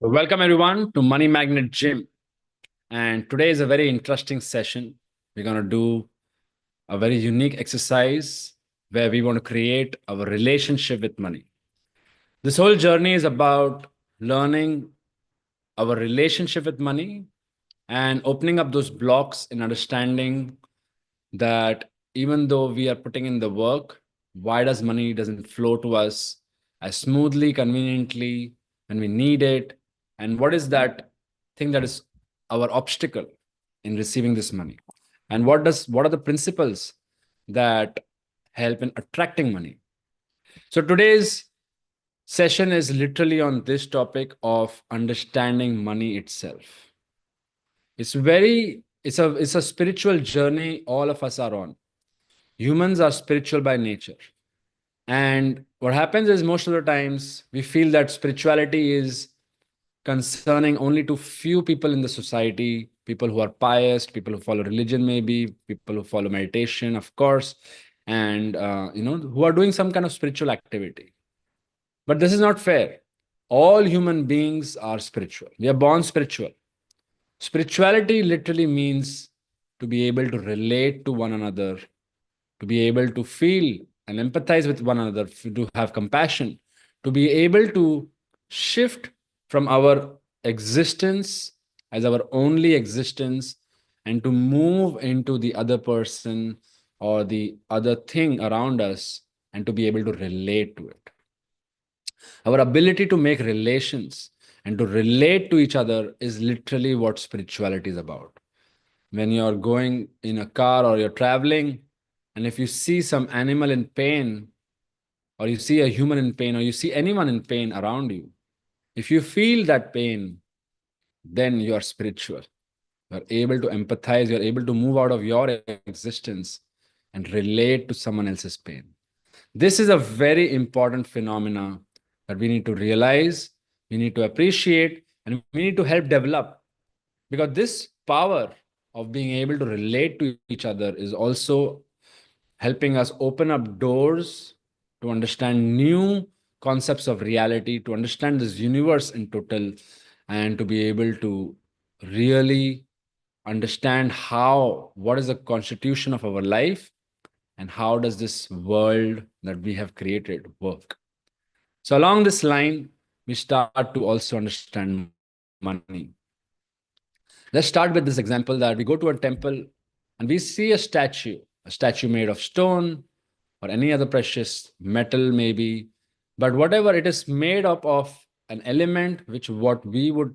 Welcome everyone to Money Magnet Gym. And today is a very interesting session. We're going to do a very unique exercise where we want to create our relationship with money. This whole journey is about learning our relationship with money and opening up those blocks in understanding that even though we are putting in the work, why does money doesn't flow to us as smoothly, conveniently when we need it? And what is that thing that is our obstacle in receiving this money? And what are the principles that help in attracting money? So today's session is literally on this topic of understanding money itself. It's a spiritual journey all of us are on. Humans are spiritual by nature. And what happens is most of the times we feel that spirituality is concerning only to few people in the society, people who are pious, people who follow religion, maybe people who follow meditation, of course, and who are doing some kind of spiritual activity. But this is not fair. All human beings are spiritual. We are born spiritual. Spirituality literally means to be able to relate to one another, to be able to feel and empathize with one another, to have compassion, to be able to shift from our existence as our only existence and to move into the other person or the other thing around us and to be able to relate to it. Our ability to make relations and to relate to each other is literally what spirituality is about. When you're going in a car or you're traveling, and if you see some animal in pain, or you see a human in pain, or you see anyone in pain around you, if you feel that pain, then you're spiritual. You're able to empathize, you're able to move out of your existence and relate to someone else's pain. This is a very important phenomena that we need to realize, we need to appreciate, and we need to help develop. Because this power of being able to relate to each other is also helping us open up doors to understand new concepts of reality, to understand this universe in total, and to be able to really understand what is the constitution of our life and how does this world that we have created work. So along this line, we start to also understand money. Let's start with this example that we go to a temple and we see a statue made of stone or any other precious metal, maybe. But whatever it is made up of an element which what we would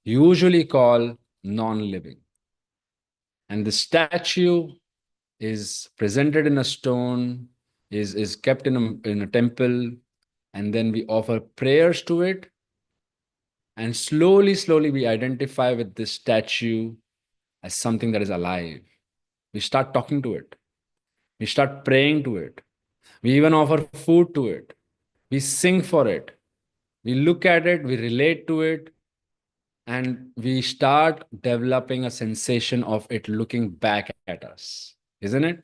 usually call non-living. And the statue is presented in a stone, is kept in a temple, and then we offer prayers to it. And slowly, slowly, we identify with this statue as something that is alive. We start talking to it. We start praying to it. We even offer food to it. We sing for it. We look at it, we relate to it, and we start developing a sensation of it looking back at us, isn't it?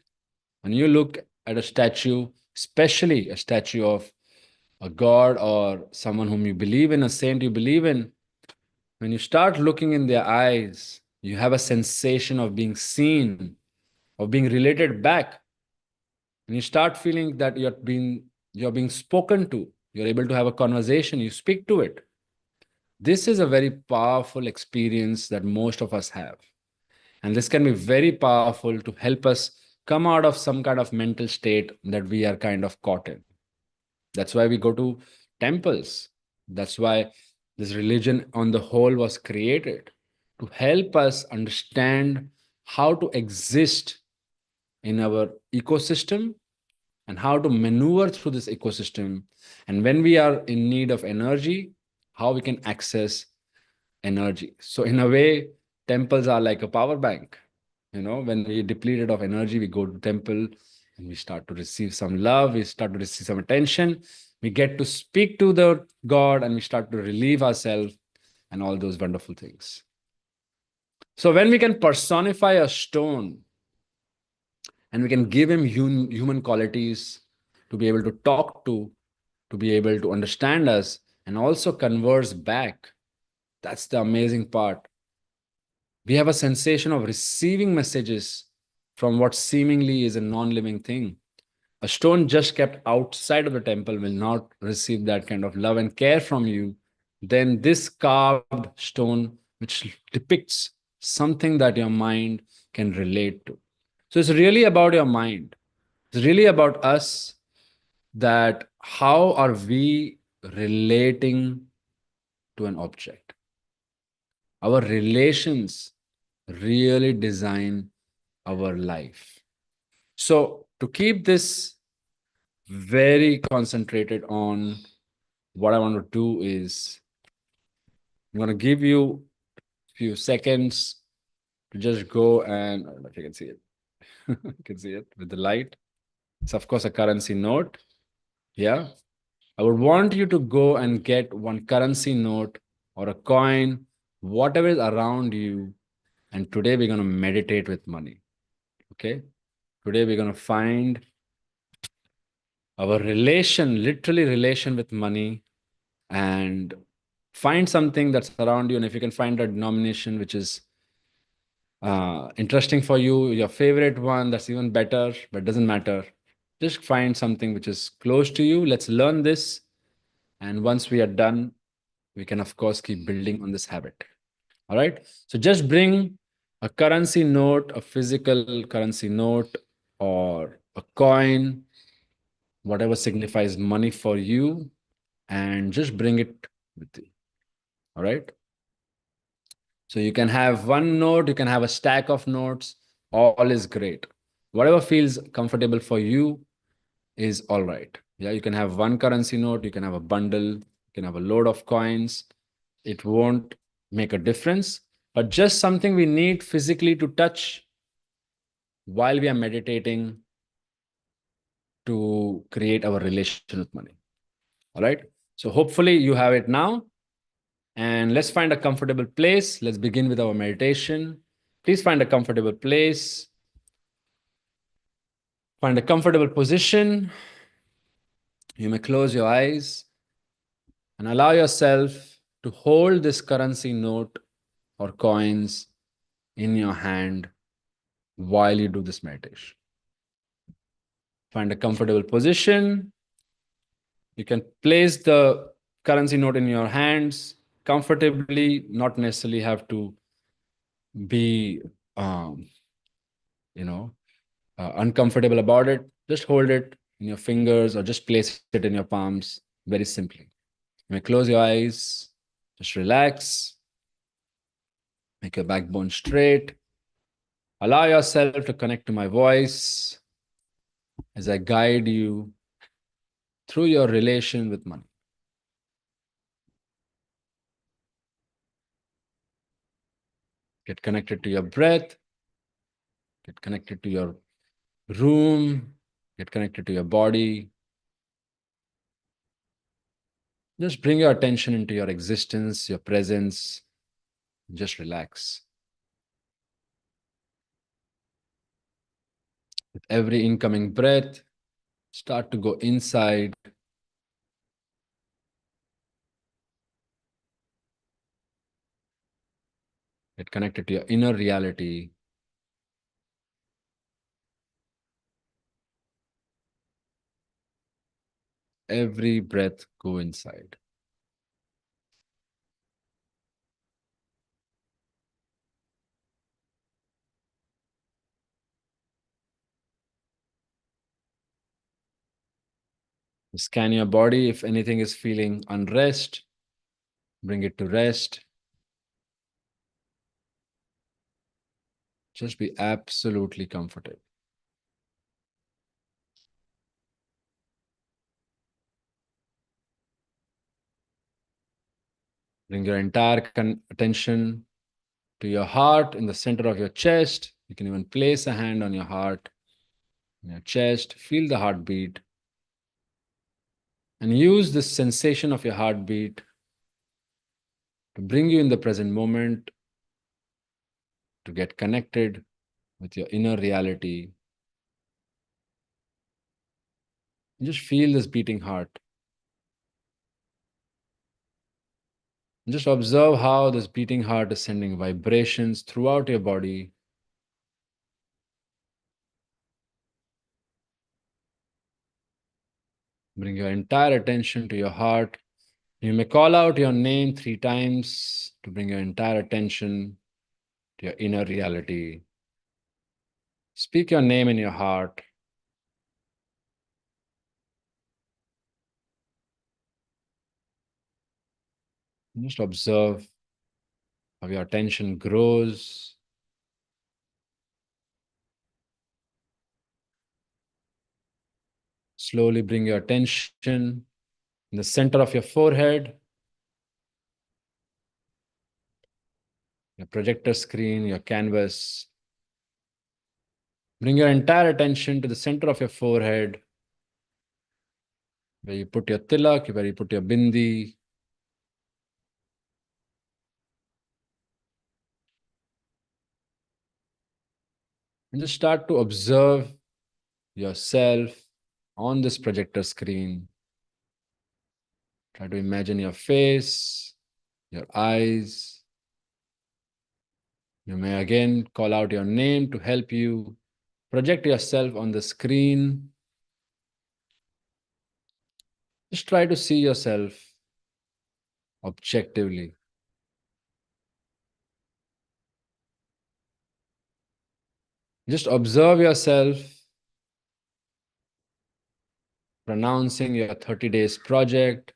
When you look at a statue, especially a statue of a god or someone whom you believe in, a saint you believe in, when you start looking in their eyes, you have a sensation of being seen, of being related back. And you start feeling that you're being spoken to. You're able to have a conversation, you speak to it. This is a very powerful experience that most of us have. And this can be very powerful to help us come out of some kind of mental state that we are kind of caught in. That's why we go to temples. That's why this religion on the whole was created to help us understand how to exist in our ecosystem and how to maneuver through this ecosystem. And when we are in need of energy, how we can access energy. So, in a way, temples are like a power bank. When we depleted of energy, we go to temple and we start to receive some love, we start to receive some attention, we get to speak to the God and we start to relieve ourselves and all those wonderful things. So, when we can personify a stone and we can give him human qualities to be able to talk to be able to understand us, and also converse back. That's the amazing part. We have a sensation of receiving messages from what seemingly is a non living thing. A stone just kept outside of the temple will not receive that kind of love and care from you. Then this carved stone, which depicts something that your mind can relate to. So it's really about your mind. It's really about us, that how are we relating to an object. Our relations really design our life. So to keep this very concentrated on, what I want to do is I'm going to give you a few seconds to just go and I don't know if you can see it. You can see it with the light. It's of course a currency note. Yeah. I would want you to go and get one currency note or a coin, whatever is around you. And today we're going to meditate with money. Okay. Today we're going to find our relation, literally relation with money, and find something that's around you. And if you can find a denomination which is interesting for you, your favorite one, that's even better, but doesn't matter. Just find something which is close to you. Let's learn this. And once we are done, we can, of course, keep building on this habit. All right. So just bring a currency note, a physical currency note, or a coin, whatever signifies money for you, and just bring it with you. All right. So you can have one note, you can have a stack of notes, all is great. Whatever feels comfortable for you is all right. Yeah, you can have one currency note, you can have a bundle, you can have a load of coins. It won't make a difference, but just something we need physically to touch while we are meditating to create our relation with money. All right. So hopefully you have it now. And let's find a comfortable place. Let's begin with our meditation. Please find a comfortable place. Find a comfortable position. You may close your eyes and allow yourself to hold this currency note or coins in your hand while you do this meditation. Find a comfortable position. You can place the currency note in your hands comfortably, not necessarily have to be, um, you know, uncomfortable about it. Just hold it in your fingers or just place it in your palms very simply. You may close your eyes, just relax, make your backbone straight. Allow yourself to connect to my voice as I guide you through your relation with money. Get connected to your breath, get connected to your room, get connected to your body. Just bring your attention into your existence, your presence. Just relax. With every incoming breath, start to go inside. Get connected to your inner reality. Every breath, go inside. Scan your body. If anything is feeling unrest, bring it to rest. Just be absolutely comfortable. Bring your entire attention to your heart in the center of your chest. You can even place a hand on your heart, in your chest. Feel the heartbeat. And use this sensation of your heartbeat to bring you in the present moment, to get connected with your inner reality. And just feel this beating heart. Just observe how this beating heart is sending vibrations throughout your body. Bring your entire attention to your heart. You may call out your name 3 times to bring your entire attention to your inner reality. Speak your name in your heart. Just observe how your attention grows. Slowly bring your attention in the center of your forehead, your projector screen, your canvas. Bring your entire attention to the center of your forehead, where you put your tilak, where you put your bindi. And just start to observe yourself on this projector screen. Try to imagine your face, your eyes. You may again call out your name to help you project yourself on the screen. Just try to see yourself objectively. Just observe yourself pronouncing your 30 days project.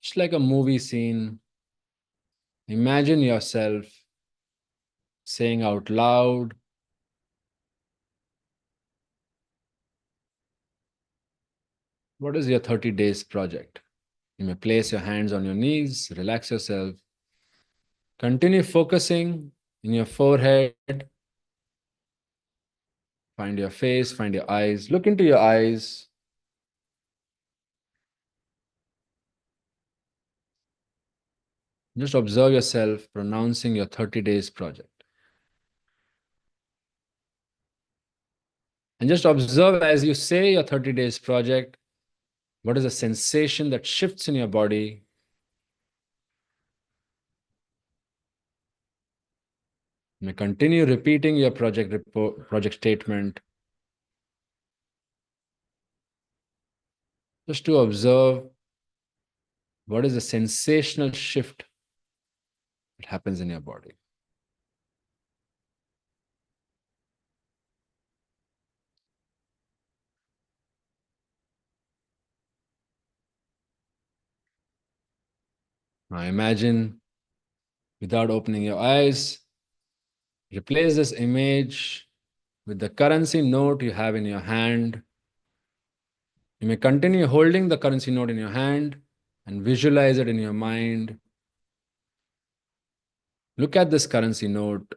Just like a movie scene. Imagine yourself saying out loud, what is your 30 days project? You may place your hands on your knees, relax yourself. Continue focusing in your forehead. Find your face, find your eyes. Look into your eyes. Just observe yourself pronouncing your 30 days project. And just observe as you say your 30 days project, what is the sensation that shifts in your body? You may continue repeating your project statement just to observe what is the sensational shift that happens in your body. Now imagine, without opening your eyes, replace this image with the currency note you have in your hand. You may continue holding the currency note in your hand and visualize it in your mind. Look at this currency note,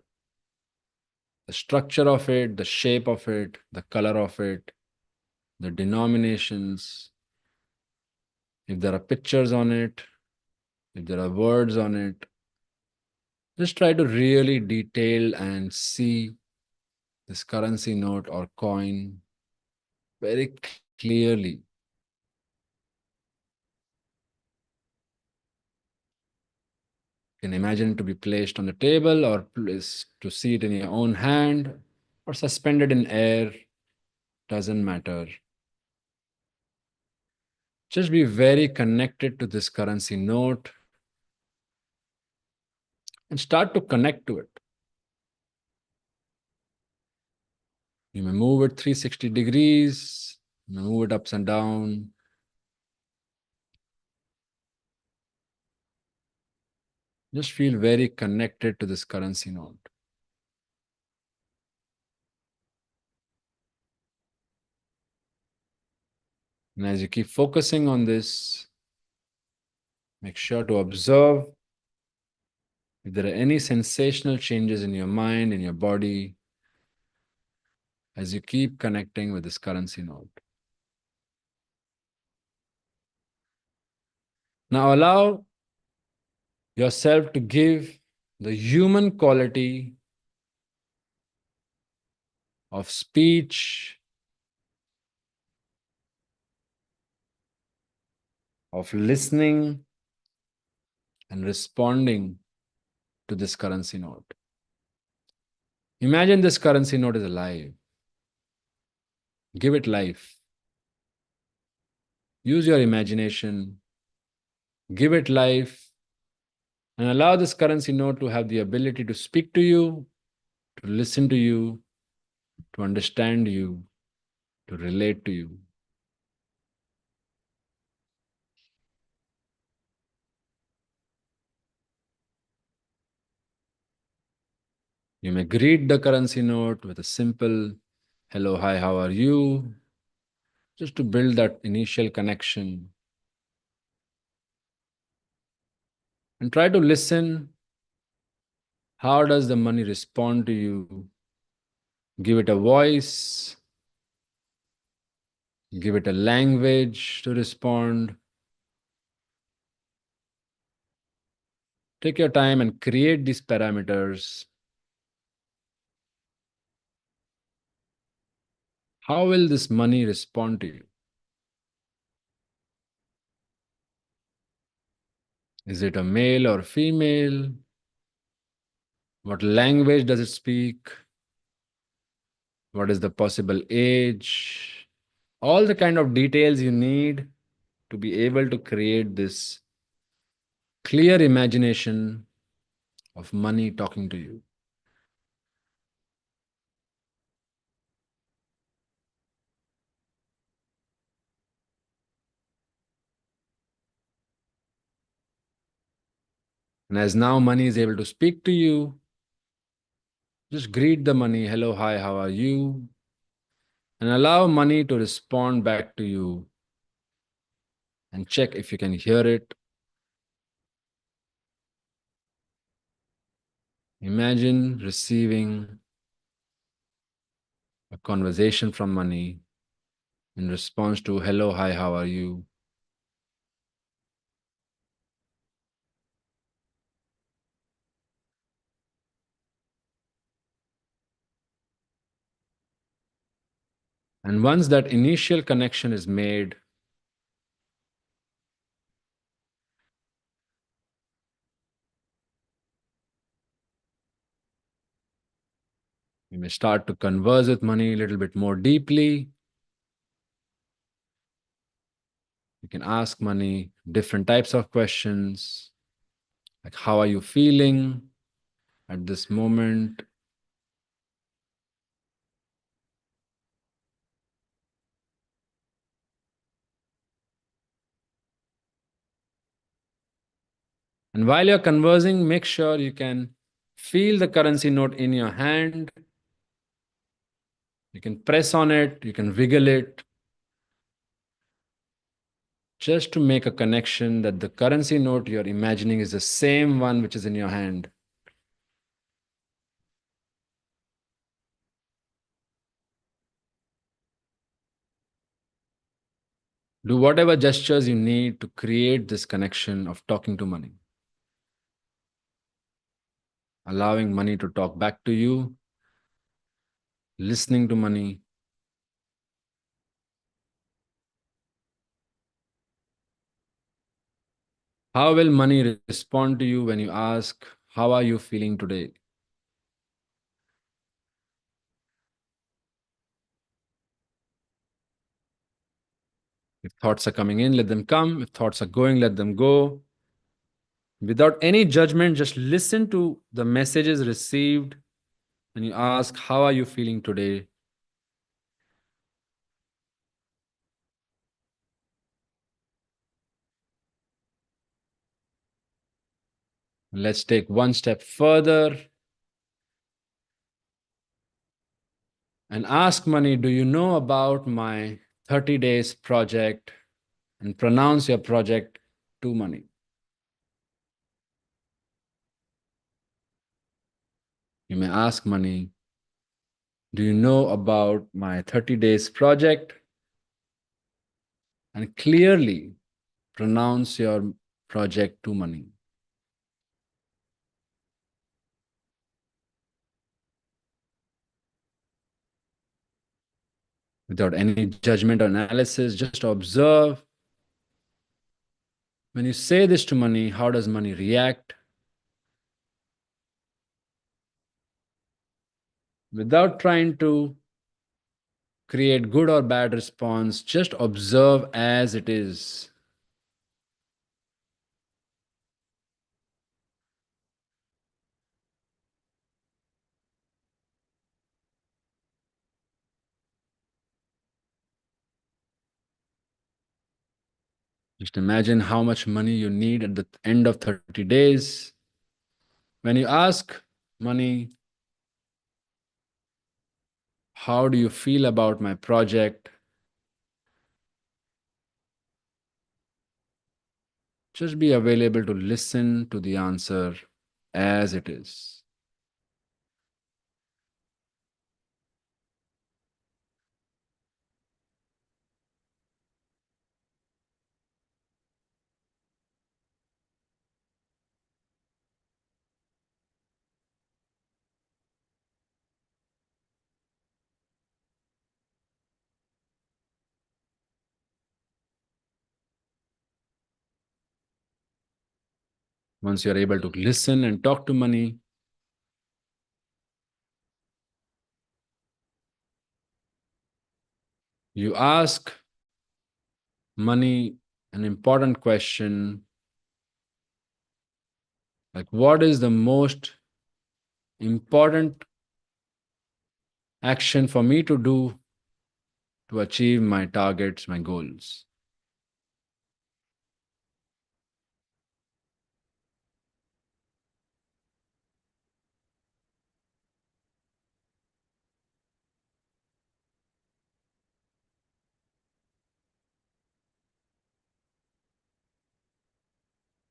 the structure of it, the shape of it, the color of it, the denominations, if there are pictures on it, if there are words on it. Just try to really detail and see this currency note or coin very clearly. You can imagine it to be placed on the table or placed to see it in your own hand or suspended in air. Doesn't matter. Just be very connected to this currency note and start to connect to it. You may move it 360 degrees, you may move it ups and down. Just feel very connected to this currency note. And as you keep focusing on this, make sure to observe if there are any sensational changes in your mind, in your body, as you keep connecting with this currency note. Now allow yourself to give the human quality of speech, of listening, and responding to this currency note. Imagine this currency note is alive. Give it life. Use your imagination. Give it life and allow this currency note to have the ability to speak to you, to listen to you, to understand you, to relate to you. You may greet the currency note with a simple hello, hi, how are you? Just to build that initial connection. And try to listen. How does the money respond to you? Give it a voice, give it a language to respond. Take your time and create these parameters. How will this money respond to you? Is it a male or female? What language does it speak? What is the possible age? All the kind of details you need to be able to create this clear imagination of money talking to you. And as now money is able to speak to you, just greet the money, hello, hi, how are you? And allow money to respond back to you and check if you can hear it. Imagine receiving a conversation from money in response to hello, hi, how are you? And once that initial connection is made, you may start to converse with money a little bit more deeply. You can ask money different types of questions, like how are you feeling at this moment? And while you're conversing, make sure you can feel the currency note in your hand. You can press on it, you can wiggle it, just to make a connection that the currency note you're imagining is the same one which is in your hand. Do whatever gestures you need to create this connection of talking to money, allowing money to talk back to you, listening to money. How will money respond to you when you ask, how are you feeling today? If thoughts are coming in, let them come. If thoughts are going, let them go. Without any judgment, just listen to the messages received when you ask, how are you feeling today? Let's take one step further and ask money, do you know about my 30 days project? And pronounce your project to money. You may ask money, do you know about my 30 days project? And clearly pronounce your project to money. Without any judgment or analysis, just observe. When you say this to money, how does money react? Without trying to create good or bad response, just observe as it is. Just imagine how much money you need at the end of 30 days. When you ask money, how do you feel about my project? Just be available to listen to the answer as it is. Once you're able to listen and talk to money, you ask money an important question like, what is the most important action for me to do to achieve my targets, my goals?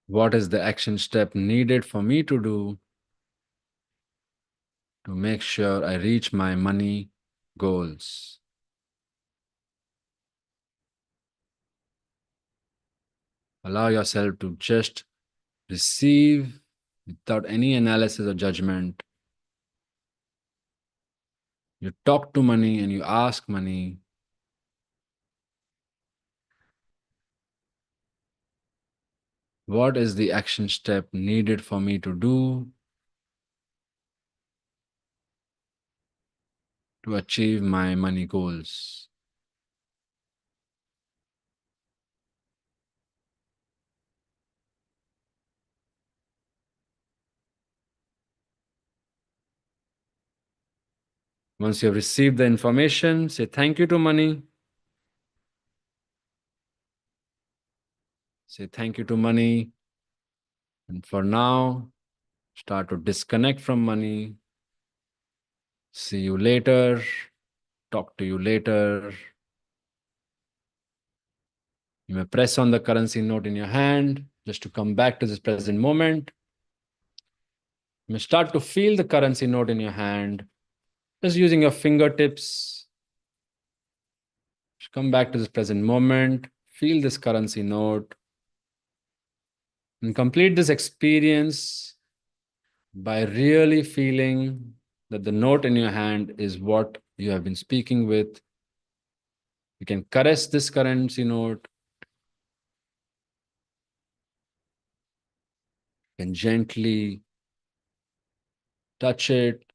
What is the action step needed for me to do to make sure I reach my money goals? Allow yourself to just receive without any analysis or judgment. You talk to money and you ask money, what is the action step needed for me to do to achieve my money goals? Once you have received the information, say thank you to money. Say thank you to money. And for now, start to disconnect from money. See you later. Talk to you later. You may press on the currency note in your hand just to come back to this present moment. You may start to feel the currency note in your hand, just using your fingertips. Just come back to this present moment. Feel this currency note and complete this experience by really feeling that the note in your hand is what you have been speaking with. You can caress this currency note. You can gently touch it.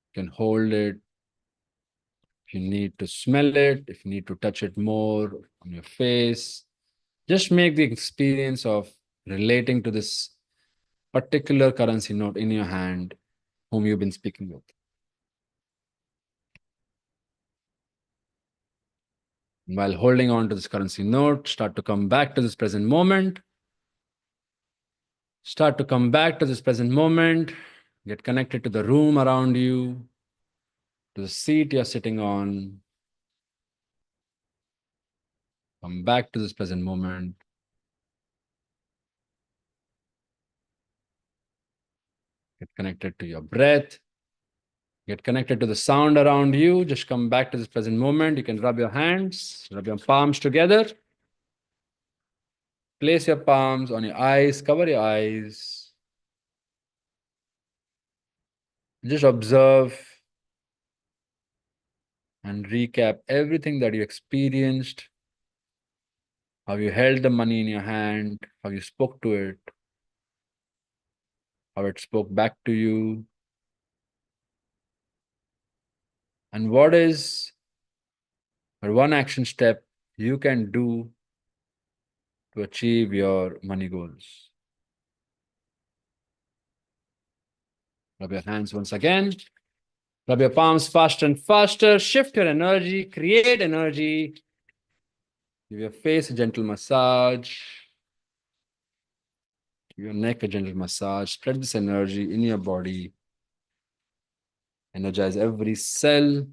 You can hold it. If you need to smell it, if you need to touch it more on your face, just make the experience of relating to this particular currency note in your hand, whom you've been speaking with. While holding on to this currency note, start to come back to this present moment. Start to come back to this present moment. Get connected to the room around you, to the seat you're sitting on. Come back to this present moment. Get connected to your breath. Get connected to the sound around you. Just come back to this present moment. You can rub your hands, rub your palms together. Place your palms on your eyes, cover your eyes. Just observe and recap everything that you experienced how you held the money in your hand, how you spoke to it, how it spoke back to you, and what is one action step you can do to achieve your money goals. Rub your hands once again. Rub your palms faster and faster. Shift your energy. Create energy. Give your face a gentle massage. Give your neck a gentle massage. Spread this energy in your body. Energize every cell.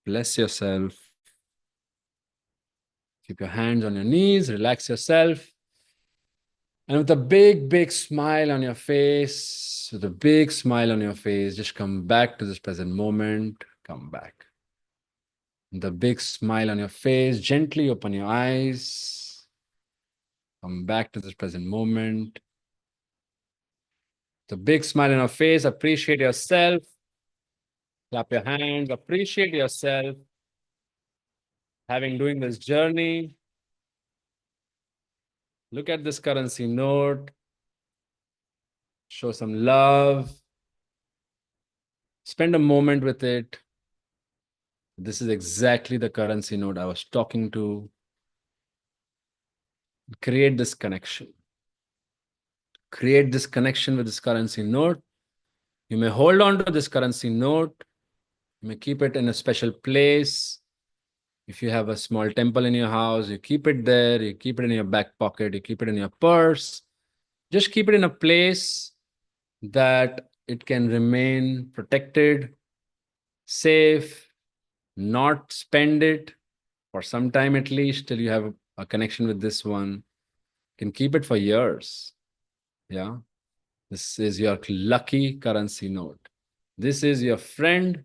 Bless yourself. Keep your hands on your knees. Relax yourself. And with a big, big smile on your face, just come back to this present moment. Come back. With a big smile on your face, gently open your eyes. Come back to this present moment. The big smile on your face, appreciate yourself. Clap your hands, appreciate yourself. Having doing this journey. Look at this currency note. Show some love. Spend a moment with it. This is exactly the currency note I was talking to. Create this connection. Create this connection with this currency note. You may hold on to this currency note. You may keep it in a special place. If you have a small temple in your house, you keep it there. You keep it in your back pocket. You keep it in your purse. Just keep it in a place that it can remain protected, safe, not spend it for some time at least till you have a connection with this one. You can keep it for years. Yeah. This is your lucky currency note. This is your friend.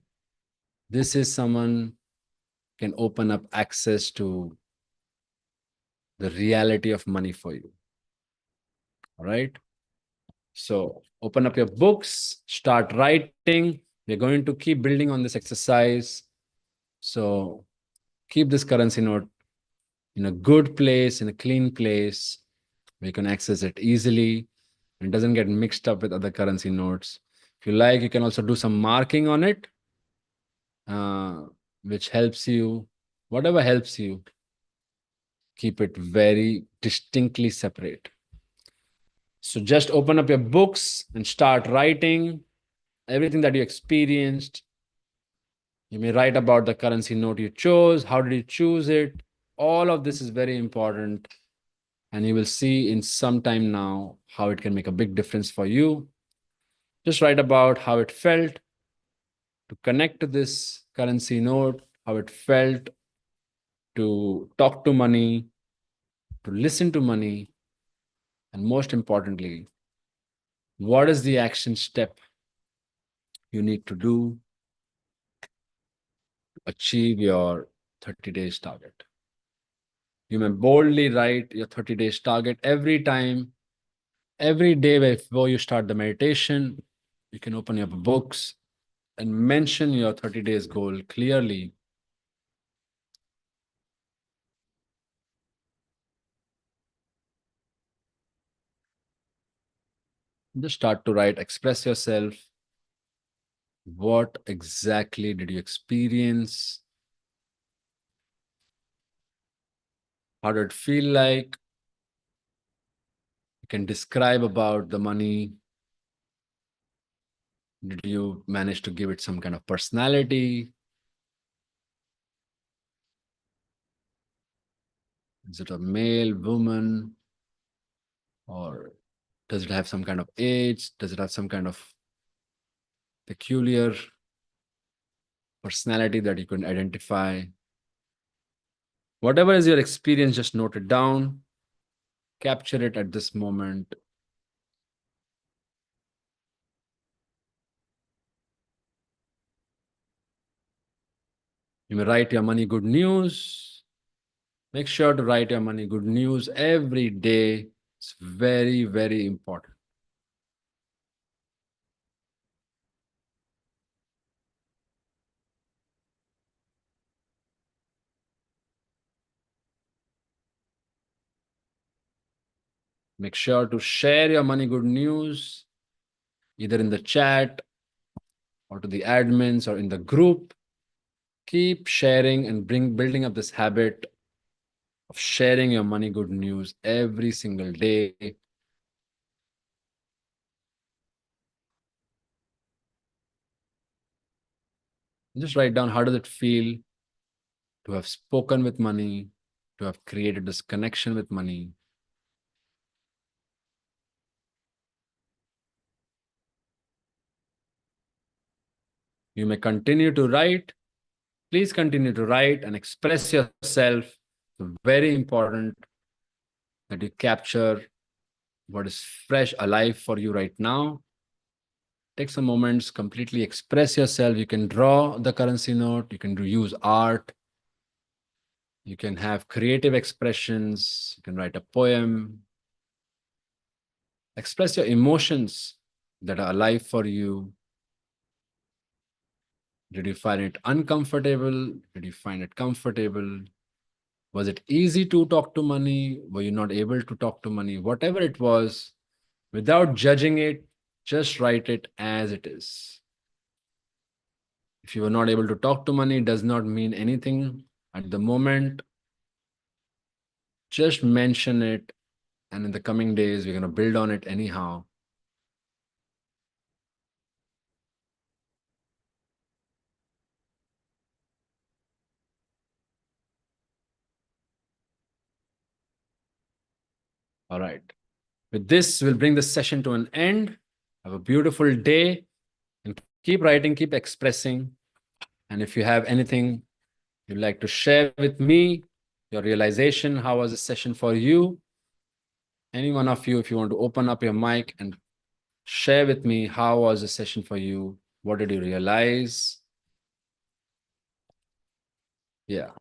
This is someone can open up access to the reality of money for you. All right. So open up your books, start writing. We're going to keep building on this exercise. So keep this currency note in a good place, in a clean place, where you can access it easily and it doesn't get mixed up with other currency notes. If you like, you can also do some marking on it, uh, which helps you, whatever helps you, keep it very distinctly separate. So just open up your books and start writing everything that you experienced. You may write about the currency note you chose. How did you choose it? All of this is very important. And you will see in some time now how it can make a big difference for you. Just write about how it felt to connect to this currency note, how it felt to talk to money, to listen to money, and most importantly, what is the action step you need to do to achieve your 30 days target. You may boldly write your 30 days target every time, every day before you start the meditation. You can open your books and mention your 30 days goal clearly. Just start to write, express yourself. What exactly did you experience? How did it feel like? You can describe about the money. Did you manage to give it some kind of personality? Is it a male, woman, or does it have some kind of age? Does it have some kind of peculiar personality that you can identify? Whatever is your experience, just note it down, capture it at this moment. You may write your money good news. Make sure to write your money good news every day. It's very, very important. Make sure to share your money good news either in the chat or to the admins or in the group. Keep sharing and building up this habit of sharing your money good news every single day. Just write down, how does it feel to have spoken with money, to have created this connection with money? You may continue to write. Please continue to write and express yourself. It's very important that you capture what is fresh, alive for you right now. Take some moments, completely express yourself. You can draw the currency note, you can use art, you can have creative expressions, you can write a poem. Express your emotions that are alive for you. Did you find it uncomfortable? Did you find it comfortable? Was it easy to talk to money? Were you not able to talk to money? Whatever it was, without judging it, just write it as it is. If you were not able to talk to money, it does not mean anything at the moment. Just mention it, and in the coming days, we're going to build on it anyhow. All right. With this, we'll bring this session to an end. Have a beautiful day and keep writing, keep expressing. And if you have anything you'd like to share with me, your realization, how was this session for you? Any one of you, if you want to open up your mic and share with me, how was the session for you? What did you realize? Yeah.